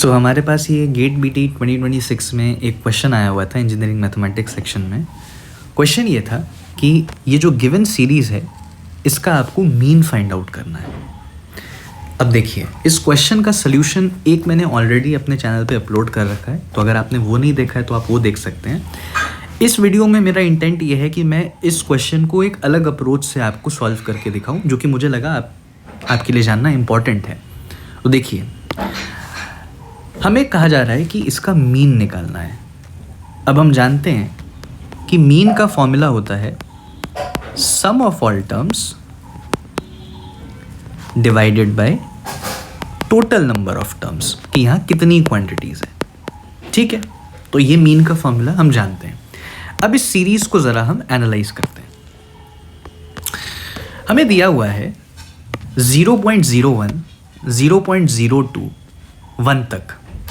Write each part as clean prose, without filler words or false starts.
हमारे पास ये gate BT 2026 में एक क्वेश्चन आया हुआ था इंजीनियरिंग मैथमेटिक्स सेक्शन में। क्वेश्चन ये था कि ये जो गिवन सीरीज़ है इसका आपको मीन फाइंड आउट करना है। अब देखिए, इस क्वेश्चन का सल्यूशन एक मैंने ऑलरेडी अपने चैनल पे अपलोड कर रखा है, तो अगर आपने वो नहीं देखा है तो आप वो देख सकते हैं। इस वीडियो में मेरा इंटेंट ये है कि मैं इस क्वेश्चन को एक अलग अप्रोच से आपको सॉल्व करके दिखाऊं, जो कि मुझे लगा आपके लिए जानना इम्पॉर्टेंट है। तो देखिए, हमें कहा जा रहा है कि इसका मीन निकालना है। अब हम जानते हैं कि मीन का फॉर्मूला होता है sum of all terms divided by total number of terms, कि यहाँ कितनी क्वांटिटीज़ है। ठीक है, तो ये मीन का फॉर्मूला हम जानते हैं। अब इस सीरीज़ को ज़रा हम एनालाइज करते हैं। हमें दिया हुआ है 0.01, 0.02, 1 तक।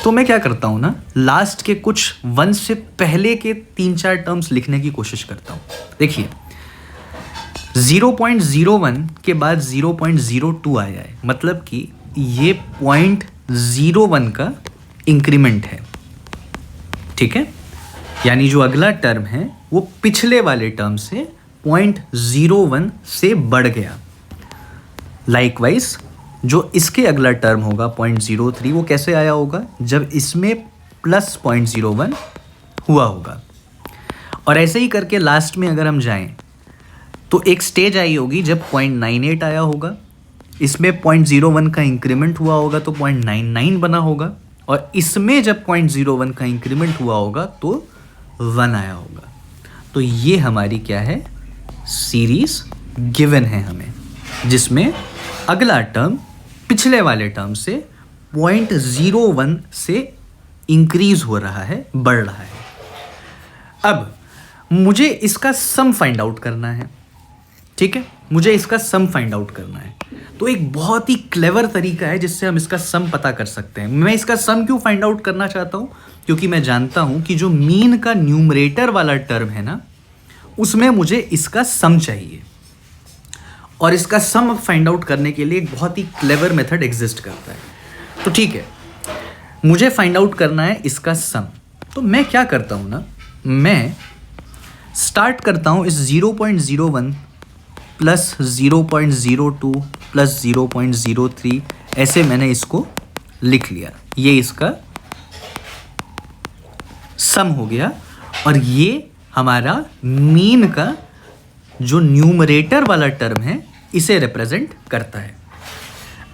तो मैं क्या करता हूँ ना, लास्ट के कुछ 1 से पहले के 3-4 टर्म्स लिखने की कोशिश करता हूँ। देखिए, 0.01 के बाद 0.02 आया है, मतलब कि ये 0.01 का इंक्रीमेंट है। ठीक है, यानी जो अगला टर्म है वो पिछले वाले टर्म से 0.01 से बढ़ गया। लाइकवाइज जो इसके अगला टर्म होगा 0.03, वो कैसे आया होगा, जब इसमें प्लस 0.01 हुआ होगा। और ऐसे ही करके लास्ट में अगर हम जाएं तो एक स्टेज आई होगी जब 0.98 आया होगा, इसमें 0.01 का इंक्रीमेंट हुआ होगा तो 0.99 बना होगा, और इसमें जब 0.01 का इंक्रीमेंट हुआ होगा तो 1 आया होगा। तो ये हमारी क्या है, सीरीज गिवन है हमें, जिसमें अगला टर्म पिछले वाले टर्म से 0.01 से इंक्रीज हो रहा है, बढ़ रहा है। अब मुझे इसका सम फाइंड आउट करना है। ठीक है, मुझे इसका सम फाइंड आउट करना है। तो एक बहुत ही क्लेवर तरीका है जिससे हम इसका सम पता कर सकते हैं। मैं इसका सम क्यों फाइंड आउट करना चाहता हूं, क्योंकि मैं जानता हूं कि जो मीन का न्यूमरेटर वाला टर्म है ना, उसमें मुझे इसका सम चाहिए, और इसका सम फाइंड आउट करने के लिए एक बहुत ही क्लेवर मेथड एग्जिस्ट करता है। तो ठीक है, मुझे फाइंड आउट करना है इसका सम। तो मैं क्या करता हूँ ना, मैं स्टार्ट करता हूँ इस 0.01 प्लस 0.02 प्लस 0.03, ऐसे मैंने इसको लिख लिया। ये इसका सम हो गया, और ये हमारा मीन का जो न्यूमरेटर वाला टर्म है इसे रिप्रेजेंट करता है।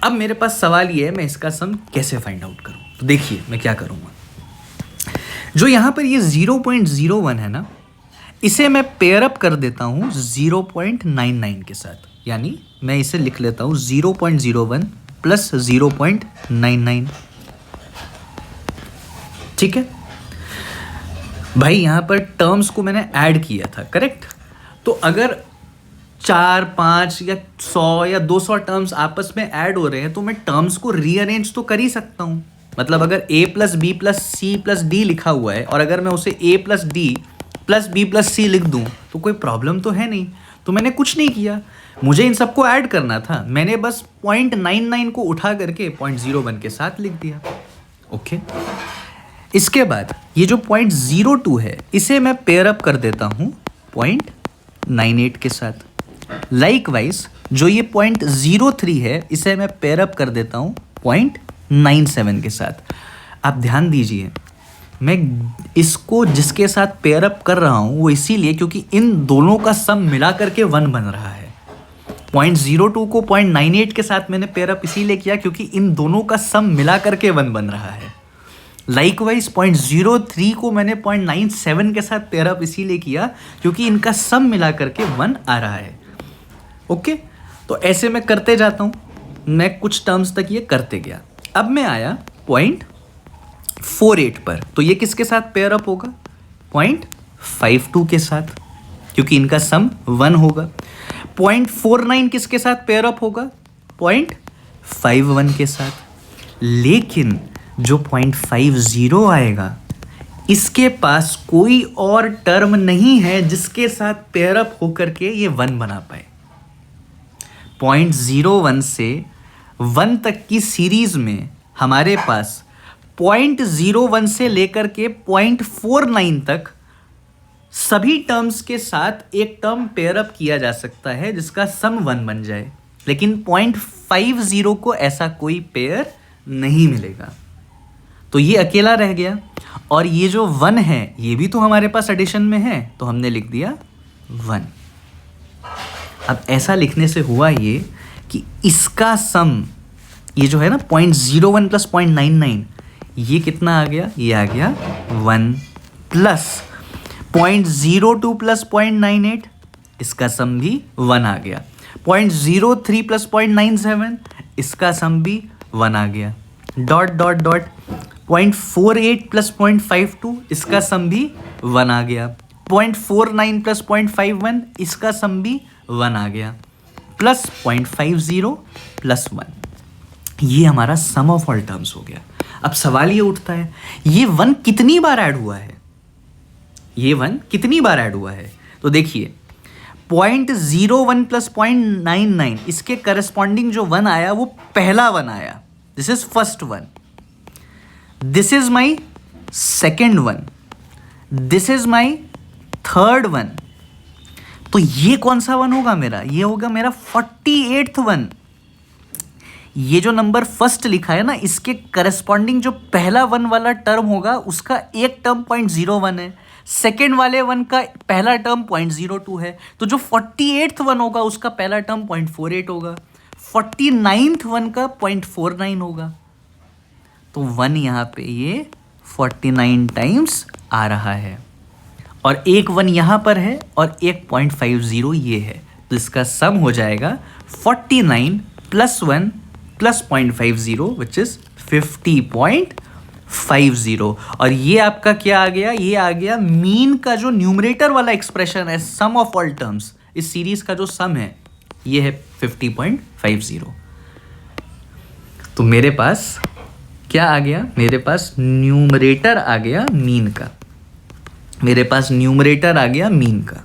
अब मेरे पास सवाल ये है, मैं इसका सम कैसे फाइंड आउट करूं। तो देखिए मैं क्या करूंगा, जो यहां पर ये 0.01 है ना, इसे मैं पेयर अप कर देता हूं 0.99 के साथ। यानी मैं इसे लिख लेता हूं 0.01 प्लस 0.99। ठीक है भाई, यहां पर टर्म्स को मैंने ऐड किया था, करेक्ट। तो अगर 4, 5 या 100 या 200 टर्म्स आपस में ऐड हो रहे हैं तो मैं टर्म्स को रीअरेंज तो कर ही सकता हूँ। मतलब अगर a plus B plus C plus D लिखा हुआ है, और अगर मैं उसे a plus D plus B plus C लिख दूँ तो कोई प्रॉब्लम तो है नहीं। तो मैंने कुछ नहीं किया, मुझे इन सबको ऐड करना था। मैंने बस 0.99 को उठा करके 0.01 के साथ लिख दिया। ओके, इसके बाद ये जो 0.02 है इसे मैं पेयर अप कर देता हूँ 0.98 के साथ। लाइकवाइज जो ये 0.03 है इसे मैं पेयर अप कर देता हूँ 0.97 के साथ। आप ध्यान दीजिए, मैं इसको जिसके साथ पेयर अप कर रहा हूँ वो इसीलिए क्योंकि इन दोनों का सम मिला करके 1 बन रहा है। 0.02 को 0.98 के साथ मैंने पेयर अप इसीलिए किया क्योंकि इन दोनों का सम मिला करके 1 बन रहा है। लाइकवाइज 0.03 को मैंने 0.97 के साथ पेयर अप इसीलिए किया क्योंकि इनका सम मिला करके 1 आ रहा है। ओके, तो ऐसे मैं करते जाता हूँ, मैं कुछ टर्म्स तक ये करते गया। अब मैं आया 0.48 पर, तो ये किसके साथ पेयर अप होगा, 0.52 के साथ, क्योंकि इनका सम 1 होगा। 0.49 किसके साथ पेयर अप होगा, 0.51 के साथ। लेकिन जो 0.50 आएगा इसके पास कोई और टर्म नहीं है जिसके साथ पेयर अप होकर के ये 1 बना पाए। 0.01 से 1 तक की सीरीज में हमारे पास 0.01 से लेकर के 0.49 तक सभी टर्म्स के साथ एक टर्म पेयर अप किया जा सकता है जिसका सम 1 बन जाए, लेकिन 0.50 को ऐसा कोई पेयर नहीं मिलेगा। तो ये अकेला रह गया, और ये जो 1 है ये भी तो हमारे पास एडिशन में है, तो हमने लिख दिया 1। अब ऐसा लिखने से हुआ ये कि इसका सम, ये जो है ना 0.01 प्लस 0.99, ये कितना आ गया, ये आ गया 1, प्लस 0.02 प्लस 0.98, इसका सम भी 1 आ गया। 0.03 प्लस 0.97, इसका सम भी 1 आ गया। डॉट डॉट डॉट 0.48 प्लस 0.52, इसका सम भी 1 आ गया। 0.49 प्लस 0.51, इसका सम भी 1 आ गया, प्लस 0.50 प्लस 1, ये हमारा सम ऑफ ऑल टर्म्स हो गया। अब सवाल ये उठता है, ये 1 कितनी बार ऐड हुआ है, ये 1 कितनी बार ऐड हुआ है? तो देखिए 0.01 प्लस 0.99, इसके करस्पॉन्डिंग जो 1 आया वो पहला 1 आया, this is first 1, this is my second 1, this is my third 1। तो ये कौन सा 1 होगा मेरा? ये होगा मेरा 48th 1। ये जो नंबर फर्स्ट लिखा है ना, इसके करस्पॉन्डिंग जो पहला 1 वाला टर्म होगा उसका एक टर्म 0.01 है, सेकेंड वाले 1 का पहला टर्म 0.02 है, तो जो 48th 1 होगा उसका पहला टर्म 0.48 होगा, 49th 1 का 0.49 होगा। तो 1 यहाँ पे ये 49 टाइम्स आ रहा है, और एक 1 यहाँ पर है और एक 0.50 ये है, तो इसका सम हो जाएगा 49 प्लस 1 प्लस 0.50 विच इज 50.50। और ये आपका क्या आ गया? ये आ गया मीन का जो न्यूमरेटर वाला एक्सप्रेशन है, सम ऑफ ऑल टर्म्स, इस सीरीज का जो सम है ये है 50.50। तो मेरे पास क्या आ गया? मेरे पास न्यूमरेटर आ गया मीन का, मेरे पास न्यूमरेटर आ गया मीन का,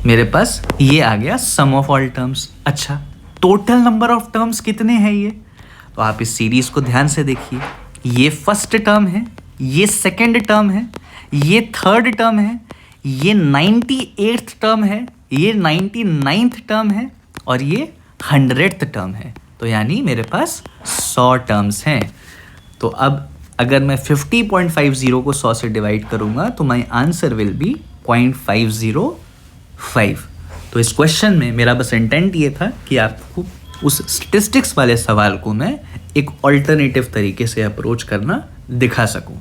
मेरे पास ये आ गया सम ऑफ ऑल टर्म्स। अच्छा, टोटल नंबर ऑफ टर्म्स कितने हैं ये? तो आप इस सीरीज को ध्यान से देखिए, ये फर्स्ट टर्म है, ये सेकंड टर्म है, ये थर्ड टर्म है, ये 98th टर्म है, ये 99th टर्म है, और ये 100th टर्म है। तो यानी मेरे पास 100 टर्म्स हैं। तो अब अगर मैं 50.50 को 100 से डिवाइड करूंगा तो माई आंसर विल बी 0.505। तो इस क्वेश्चन में मेरा बस इंटेंट ये था कि आपको उस स्टैटिस्टिक्स वाले सवाल को मैं एक ऑल्टरनेटिव तरीके से अप्रोच करना दिखा सकूं।